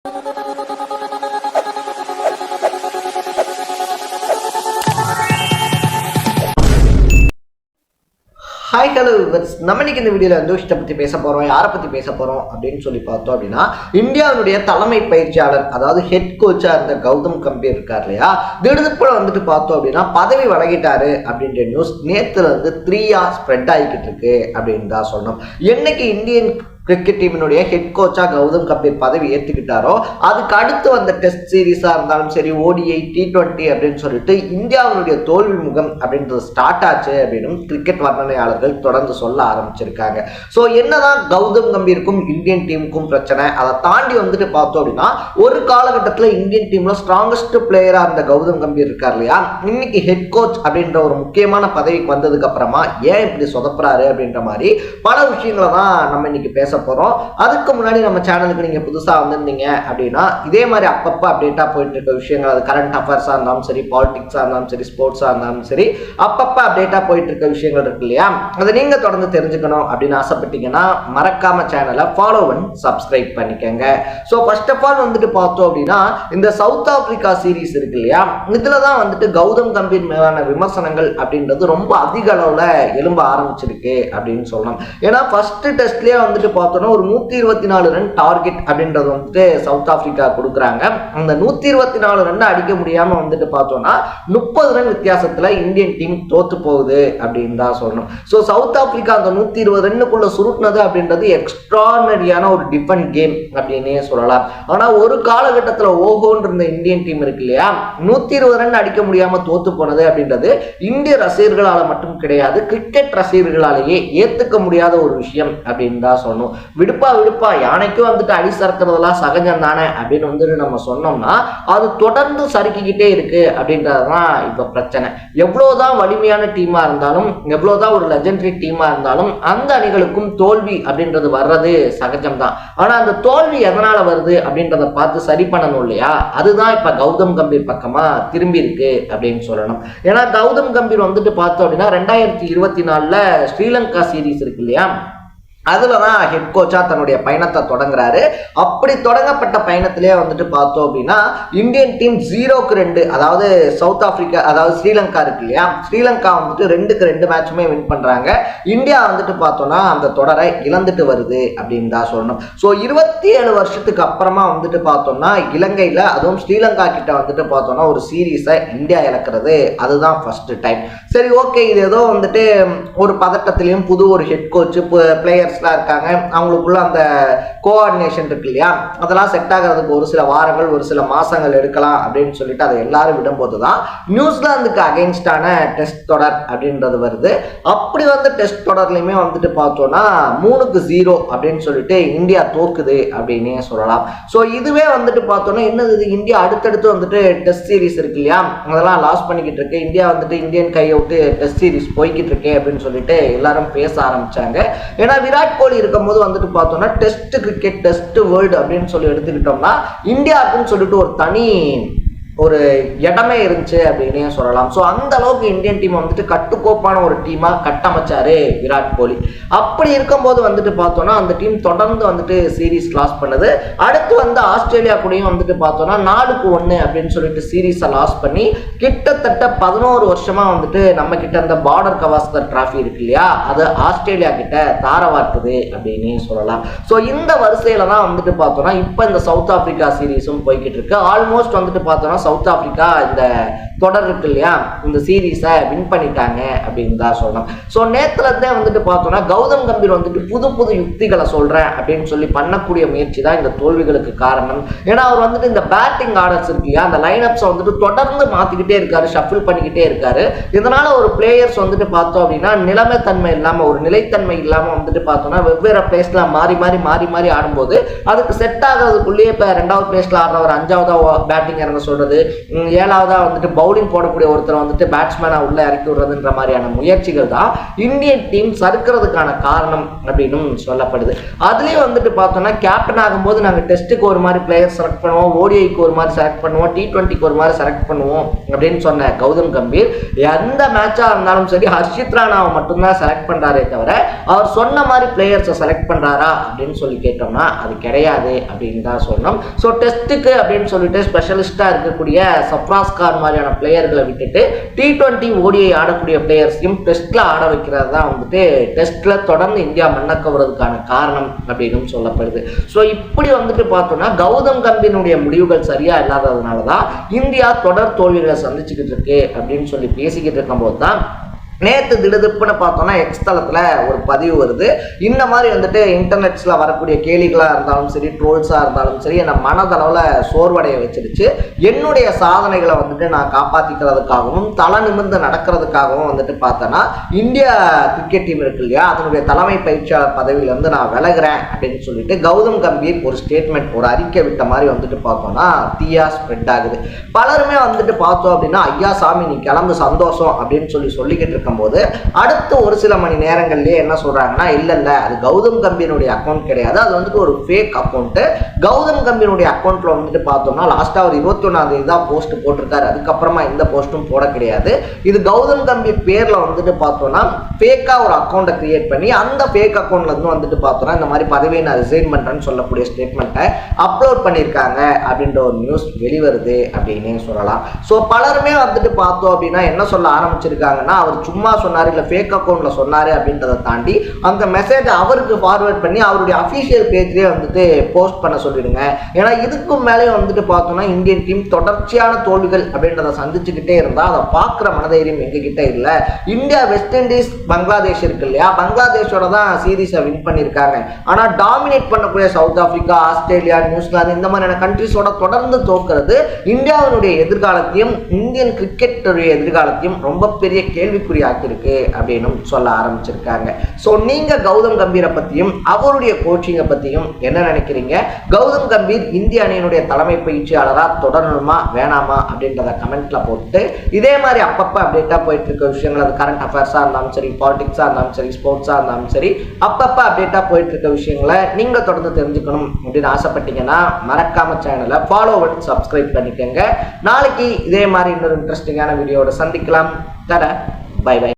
Hi hello viewers, நம்ம இன்னைக்கு இந்த வீடியோவில் வந்து விஷயத்தை பற்றி பேச போகிறோம். யாரை பற்றி பேச போகிறோம் அப்படின்னு சொல்லி பார்த்தோம் அப்படின்னா, இந்தியாவுடைய தலைமை பயிற்சியாளர், அதாவது ஹெட் கோச்சாக இருந்த கௌதம் கம்பீர் இருக்கார் இல்லையா, திடுதிப்புல வந்துட்டு பார்த்தோம் அப்படின்னா பதவி வழங்கிட்டாரு அப்படின்ற நியூஸ் நேற்றுல இருந்து 3 ஸ்ப்ரெட் ஆகிக்கிட்டு இருக்கு அப்படின்னு தான் சொல்லணும். என்னைக்கு இந்தியன் கிரிக்கெட் டீமினுடைய ஹெட் கோச்சா கௌதம் கம்பீர் பதவி ஏற்றுக்கிட்டாரோ அதுக்கு அடுத்து வந்த டெஸ்ட் சீரீஸாக இருந்தாலும் சரி, ODI T20 அப்படின்னு சொல்லிட்டு இந்தியாவுடைய தோல்வி முகம் அப்படின்றது ஸ்டார்ட் ஆச்சு அப்படின்னு கிரிக்கெட் வர்ணனையாளர்கள் தொடர்ந்து சொல்ல ஆரம்பிச்சிருக்காங்க. ஸோ என்னதான் கௌதம் கம்பீருக்கும் இந்தியன் டீமுக்கும் பிரச்சனை, அதை தாண்டி வந்துட்டு பார்த்தோம் அப்படின்னா ஒரு காலகட்டத்தில் இந்தியன் டீம்ல ஸ்ட்ராங்கஸ்ட் பிளேயரா இருந்த கௌதம் கம்பீர் இருக்கார் இல்லையா, இன்னைக்கு ஹெட் கோச் அப்படின்ற ஒரு முக்கியமான பதவிக்கு வந்ததுக்கு அப்புறமா ஏன் இப்படி சொதப்புறாரு அப்படின்ற மாதிரி பல விஷயங்களை தான் நம்ம இன்னைக்கு பேச போறோம். அதுக்கு முன்னாடி நம்ம சேனலுக்கு நீங்க புதுசா வந்திருந்தீங்க அப்படின்னா இதே மாதிரி அப்பப்ப அப்டேட்டா போயிட்டு இருக்க விஷயங்கள், அது கரண்ட் அஃபேர்ஸா இருந்தாலும் சரி, பாலிடிக்ஸா இருந்தாலும் சரி, ஸ்போர்ட்ஸா இருந்தாலும் சரி, அப்பப்ப அப்டேட்டா போயிட்டு இருக்க விஷயங்கள் இருக்கு இல்லையா, அதை நீங்க தொடர்ந்து தெரிஞ்சுக்கணும் அப்படின்னு ஆசைப்பட்டீங்கன்னா மறக்காம சேனலை ஃபாலோ பண்ணி சப்ஸ்கிரைப் பண்ணிக்கங்க. ஸோ ஃபர்ஸ்ட் ஆஃப் ஆல் வந்துட்டு பார்த்தோம் அப்படின்னா இந்த சவுத் ஆப்பிரிக்கா சீரீஸ் இருக்கு இல்லையா, இதுலதான் வந்துட்டு கௌதம் கம்பீர் மேலான விமர்சனங்கள் அப்படின்றது ரொம்ப அதிக அளவுல எழும்ப ஆரம்பிச்சிருக்கு அப்படின்னு சொல்லலாம். ஏன்னா ஃபர்ஸ்ட் டெஸ்ட்லயே வந்துட்டு ஒரு 124 ரன் டார்கெட் அப்படின்றது வந்துட்டு சவுத் ஆப்பிரிக்கா கொடுக்குறாங்க. அந்த 124 ரன் அடிக்க முடியாம வந்துட்டு பார்த்தோம்னா 30 ரன் வித்தியாசத்துல இந்தியன் டீம் தோத்து போகுது அப்படின்னு தான் சொல்லணும். ஸோ சவுத் ஆப்பிரிக்கா அந்த 120 ரன்னுக்குள்ள சுருட்டினது அப்படின்றது எக்ஸ்ட்ரானரியான ஒரு டிஃபெண்ட் கேம் அப்படின்னே சொல்லலாம். ஆனா ஒரு காலகட்டத்தில் ஓஹோன்னு இருந்த இந்தியன் டீம் இருக்கு இல்லையா, 120 ரன் அடிக்க முடியாம தோத்து போனது அப்படின்றது இந்திய ரசிகர்களால மட்டும் கிடையாது, கிரிக்கெட் ரசிகர்களாலேயே ஏத்துக்க முடியாத ஒரு விஷயம் அப்படின்னு தான் சொல்லணும். விடுப்பா யானைக்கும் வந்துட்டு அடி சறுக்கிறதெல்லாம் சகஜம் தானே அப்படின்னு வந்துட்டு நம்ம சொன்னோம்னா அது தொடர்ந்து சறுக்கிக்கிட்டே இருக்கு அப்படின்றதுதான் இப்ப பிரச்சனை. எவ்வளவுதான் வலிமையான டீமா இருந்தாலும், எவ்வளவுதான் ஒரு லெஜெண்டரி டீமா இருந்தாலும் அந்த அணிகளுக்கும் தோல்வி அப்படின்றது வர்றது சகஜம் தான். ஆனா அந்த தோல்வி எதனால வருது அப்படின்றத பார்த்து சரி பண்ணணும் இல்லையா, அதுதான் இப்ப கௌதம் கம்பீர் பக்கமா திரும்பி இருக்கு அப்படின்னு சொல்லணும். ஏன்னா கௌதம் கம்பீர் வந்துட்டு பார்த்தோம் அப்படின்னா 2024 ஸ்ரீலங்கா சீரீஸ் இருக்கு இல்லையா, அதுலதான் ஹெட் கோச்சா தன்னுடைய பயணத்தை தொடங்குறாரு. அப்படி தொடங்கப்பட்ட பயணத்திலே வந்துட்டு பார்த்தோம் அப்படின்னா இந்தியன் டீம் 0-2, அதாவது சவுத் ஆப்பிரிக்கா அதாவது ஸ்ரீலங்கா இருக்கு இல்லையா, ஸ்ரீலங்கா வந்துட்டு 2-2 மேட்சுமே வின் பண்றாங்க. இந்தியா வந்துட்டு பார்த்தோம்னா அந்த தொடரை இழந்துட்டு வருது அப்படின்னு தான் சொல்லணும். ஸோ 27 வருஷத்துக்கு அப்புறமா வந்துட்டு பார்த்தோம்னா இலங்கையில, அதுவும் ஸ்ரீலங்கா கிட்ட வந்துட்டு பார்த்தோம்னா ஒரு சீரீஸை இந்தியா இழக்கிறது அதுதான் ஃபர்ஸ்ட் டைம். சரி, ஓகே, இது ஏதோ வந்துட்டு ஒரு பதட்டத்திலையும் புது ஒரு ஹெட் கோச், பிளேயர் இருக்காங்க, அவங்களுக்குள்ள அந்த கோஆர்டினேஷன் இருக்கு இல்லையா, அதெல்லாம் செட் ஆகிறதுக்கு ஒரு சில வாரங்கள் ஒரு சில மாசங்கள் எடுக்கலாம் அப்படின்னு சொல்லிட்டு அதை எல்லாரும் விடும்போதுதான் நியூசிலாந்துக்கு அகைன்ஸ்டான டெஸ்ட் தொடர் அப்படின்றது வருது. அப்படி வந்து டெஸ்ட் தொடர்லையுமே வந்துட்டு பார்த்தோம்னா 3-0 அப்படின்னு சொல்லிட்டு இந்தியா தோக்குது அப்படின்னே சொல்லலாம். ஸோ இதுவே வந்துட்டு பார்த்தோம்னா என்னது, இந்தியா அடுத்தடுத்து வந்துட்டு டெஸ்ட் சீரீஸ் இருக்கு இல்லையா, அதெல்லாம் லாஸ் பண்ணிக்கிட்டு இருக்கு, இந்தியா வந்துட்டு இந்தியன் கையை விட்டு டெஸ்ட் சீரீஸ் போய்கிட்டு இருக்கே அப்படின்னு சொல்லிட்டு எல்லாரும் பேச ஆரம்பிச்சாங்க. ஏன்னா விராட் கோலி இருக்கும்போது வந்துட்டு பார்த்தோம்னா டெஸ்ட் கிரிக்கெட், டெஸ்ட் வேர்ல்டு அப்படின்னு சொல்லி எடுத்துக்கிட்டோம்னா இந்தியாவுக்குன்னு சொல்லிட்டு ஒரு தனி ஒரு இடமே இருந்துச்சு அப்படின்னே சொல்லலாம். ஸோ அந்த அளவுக்கு இந்தியன் டீம் வந்துட்டு கட்டுக்கோப்பான ஒரு டீமா கட்டமைச்சாரு விராட் கோலி. அப்படி இருக்கும்போது வந்துட்டு பார்த்தோம்னா அந்த டீம் தொடர்ந்து வந்துட்டு சீரீஸ் லாஸ் பண்ணுது. அடுத்து வந்து ஆஸ்திரேலியா கூடயும் வந்துட்டு பார்த்தோம்னா 4-1 அப்படின்னு சொல்லிட்டு சீரீஸை லாஸ் பண்ணி கிட்டத்தட்ட 11 வருஷமா வந்துட்டு நம்ம கிட்ட அந்த பார்டர் கவாஸ்கர் டிராஃபி இருக்கு இல்லையா, அது ஆஸ்திரேலியா கிட்ட தாரவாக்குது அப்படின்னு சொல்லலாம். ஸோ இந்த வரிசையில தான் வந்துட்டு பார்த்தோம்னா இப்போ இந்த சவுத் ஆப்பிரிக்கா சீரீஸும் போய்கிட்டு இருக்கு. ஆல்மோஸ்ட் வந்துட்டு பார்த்தோம்னா சவுத் ஆப்பிரிக்கா இந்த தொடர் இருக்கு இல்லையா, இந்த சீரீஸை வின் பண்ணிட்டாங்க அப்படின்னு தான் சொல்லணும். ஸோ நேத்துல இருந்தே வந்துட்டு பார்த்தோம்னா கௌதம் கம்பீர் வந்துட்டு புது புது யுக்திகளை சொல்றேன் அப்படின்னு சொல்லி பண்ணக்கூடிய முயற்சி தான் இந்த தோல்விகளுக்கு காரணம். ஏன்னா அவர் வந்துட்டு இந்த பேட்டிங் ஆர்டர்ஸ் இருக்கு இல்லையா, அந்த லைனப்ஸை வந்துட்டு தொடர்ந்து மாத்திக்கிட்டே இருக்காரு, ஷஃபிள் பண்ணிக்கிட்டே இருக்காரு. இதனால ஒரு பிளேயர்ஸ் வந்துட்டு பார்த்தோம் அப்படின்னா நிலைமைத்தன்மை இல்லாம, ஒரு நிலைத்தன்மை இல்லாம வந்துட்டு பார்த்தோம்னா வெவ்வேறு பிளேஸ்ல மாறி மாறி ஆடும்போது அதுக்கு செட் ஆகிறதுக்குள்ளேயே இப்ப 2வது பிளேஸ்ல ஆடுறவர் 5வது பேட்டிங் இறங்க சொல்றது, விடுறது, 7வதா வந்துட்டு பவுலிங் போடக்கூடிய ஒருத்தரை வந்துட்டு பேட்ஸ்மேனா உள்ள இறக்கி விடுறதுன்ற மாதிரியான முயற்சிகள் தான் இந்தியன் டீம் சறுக்கிறதுக்கான காரணம் அப்படின்னு சொல்லப்படுது. அதுலயும் வந்துட்டு பார்த்தோம்னா கேப்டன் ஆகும்போது நாங்கள் டெஸ்ட்டுக்கு ஒரு மாதிரி பிளேயர் செலக்ட் பண்ணுவோம், ஓடிஐக்கு ஒரு மாதிரி செலக்ட் பண்ணுவோம், T20க்கு ஒரு மாதிரி செலக்ட் பண்ணுவோம் அப்படின்னு சொன்ன கௌதம் கம்பீர் எந்த மேட்சா இருந்தாலும் சரி ஹர்ஷித் ராணாவை மட்டும்தான் செலக்ட் பண்றாரே தவிர அவர் சொன்ன மாதிரி பிளேயர்ஸை செலக்ட் பண்றாரா அப்படின்னு சொல்லி கேட்டோம்னா அது கிடையாது அப்படின்னு தான் சொல்லணும். ஸோ டெஸ்ட்டுக்கு அப்படின்னு சொல்லிட்டு ஸ்பெஷலிஸ்டா இருக்கக்கூடிய சப்ராஸ் கான் மாதிரியான பிளேயர்களை விட்டுட்டு T20 ஓடிஐ ஆடக்கூடிய பிளேயர்ஸையும் டெஸ்ட்ல ஆட வைக்கிறது தான் வந்துட்டு டெஸ்ட்ல தொடர்ந்து இந்தியா மண்ணக்கவுறதுக்கான காரணம் அப்படின்னு சொல்லப்படுது. ஸோ இப்படி வந்துட்டு பார்த்தோம்னா கௌதம் கம்பீருடைய முடிவுகள் சரியா இல்லாததுனால தான் இந்தியா தொடர் தோல்விகளை சந்திச்சுக்கிட்டு இருக்கு அப்படின்னு சொல்லி பேசிக்கிட்டு இருக்கும்போது தான் நேற்று திடுதிப்புன்னு பார்த்தோம்னா எக்ஸ் தளத்தில் ஒரு பதிவு வருது. இந்த மாதிரி வந்துட்டு இன்டர்நெட்ஸில் வரக்கூடிய கேலிகளாக இருந்தாலும் சரி, ட்ரோல்ஸாக இருந்தாலும் சரி, என்னை மனதளவில் சோர்வடைய வச்சிருச்சு. என்னுடைய சாதனைகளை வந்துட்டு நான் காப்பாற்றிக்கிறதுக்காகவும் தலை நிமிர்ந்து நடக்கிறதுக்காகவும் வந்துட்டு பார்த்தேன்னா இந்தியா கிரிக்கெட் டீம் இருக்கு இல்லையா, அதனுடைய தலைமை பயிற்சியாளர் பதவியிலேருந்து நான் விலகிறேன் அப்படின்னு சொல்லிட்டு கௌதம் கம்பீர் ஒரு ஸ்டேட்மெண்ட், ஒரு அறிக்கை விட்ட மாதிரி வந்துட்டு பார்த்தோம்னா தீயா ஸ்ப்ரெட் ஆகுது. பலருமே வந்துட்டு பார்த்தோம் அப்படின்னா ஐயா சாமி நீ கிளம்பு சந்தோஷம் அப்படின்னு சொல்லிக்கிட்டு இருக்க போது அடுத்து ஒரு சில மணி நேரங்கள்லயே என்ன சொல்றாங்கன்னா இல்ல அது கௌதம் கம்பீருடைய அக்கௌண்ட் கிடையாது, அது வந்துட்டு ஒரு ஃபேக் அக்கௌண்ட். கௌதம் கம்பீருடைய அக்கௌண்ட்ல வந்துட்டு பார்த்தோம்னா லாஸ்டா ஒரு 21ஆம் தேதி தான் போஸ்ட் போட்டிருக்காரு, அதுக்கப்புறமா எந்த போஸ்டும் போட கிடையாது. இது கௌதம் கம்பீர் பேர்ல வந்துட்டு பார்த்தோம்னா ஃபேக்கா ஒரு அக்கௌண்ட்டை கிரியேட் பண்ணி அந்த ஃபேக் அக்கௌண்ட்ல இருந்து வந்துட்டு பார்த்தோம்னா இந்த மாதிரி பதவியை நான் ரிசைன் பண்றேன்னு சொல்லக்கூடிய ஸ்டேட்மெண்ட்டை அப்லோட் பண்ணியிருக்காங்க அப்படின்ற ஒரு நியூஸ் வெளிவருது அப்படின்னே சொல்லலாம். ஸோ பலருமே வந்துட்டு பார்த்தோம் அப்படின்னா என்ன சொல்ல ஆரம்பிச்சிருக்காங்கன்னா அவர் சும்மா சொன்னாரு இல்ல ஃபேக் அக்கவுண்ட்ல சொன்னாரு அப்படின்றத தாண்டி அந்த மெசேஜ் அவருக்கு ஃபார்வர்ட் பண்ணி அவருடைய அபிஷியல் பேஜ்லயே வந்துட்டு போஸ்ட் பண்ண சொல்லிடுங்க. ஏன்னா இதுக்கும் மேலே வந்துட்டு பார்த்தோம்னா இந்தியன் டீம் தொடர்ச்சியான தோல்விகள் அப்படின்றத சந்திச்சுக்கிட்டே இருந்தா அதை பார்க்குற மனதைரியம் எங்ககிட்ட இல்லை. இந்தியா வெஸ்ட் இண்டீஸ் பங்களாதேஷ் இருக்கு இல்லையா, பங்களாதேஷோட தான் சீரீஸை வின் பண்ணியிருக்காங்க. ஆனா டாமினேட் பண்ணக்கூடிய சவுத் ஆப்பிரிக்கா, ஆஸ்திரேலியா, நியூசிலாந்து இந்த மாதிரியான கண்ட்ரிஸோட தொடர்ந்து தோக்குறது இந்தியாவினுடைய எதிர்காலத்தையும் இந்தியன் கிரிக்கெட்டுடைய எதிர்காலத்தையும் ரொம்ப பெரிய கேள்விக்குறி ஆக்கிருக்கு அப்படின்னு சொல்ல ஆரம்பிச்சிருக்காங்க. ஸோ நீங்க கௌதம் கம்பீரை பத்தியும் அவருடைய கோச்சிங்கை பத்தியும் என்ன நினைக்கிறீங்க? கௌதம் கம்பீர் இந்திய அணியினுடைய தலைமை பயிற்சியாளரா தொடரணுமா வேணாமா அப்படின்றத கமெண்ட்ல போட்டு இதே மாதிரி அப்பப்ப அப்டேட்டா போயிட்டு இருக்க விஷயங்கள், அது கரண்ட் அஃபேர்ஸா இருந்தாலும் சரி, பாலிடிக்ஸா இருந்தாலும் சரி, ஸ்போர்ட்ஸா இருந்தாலும் சரி, அப்பப்ப அப்டேட்டா போயிட்டு இருக்க விஷயங்களை நீங்க தொடர்ந்து தெரிஞ்சுக்கணும் அப்படின்னு ஆசைப்பட்டீங்கன்னா மறக்காம சேனலை ஃபாலோ பண்ணி சப்ஸ்கிரைப் பண்ணிக்கோங்க. நாளைக்கு இதே மாதிரி இன்னொரு இன்ட்ரெஸ்டிங்கான வீடியோட சந்திக்கலாம். Bye bye.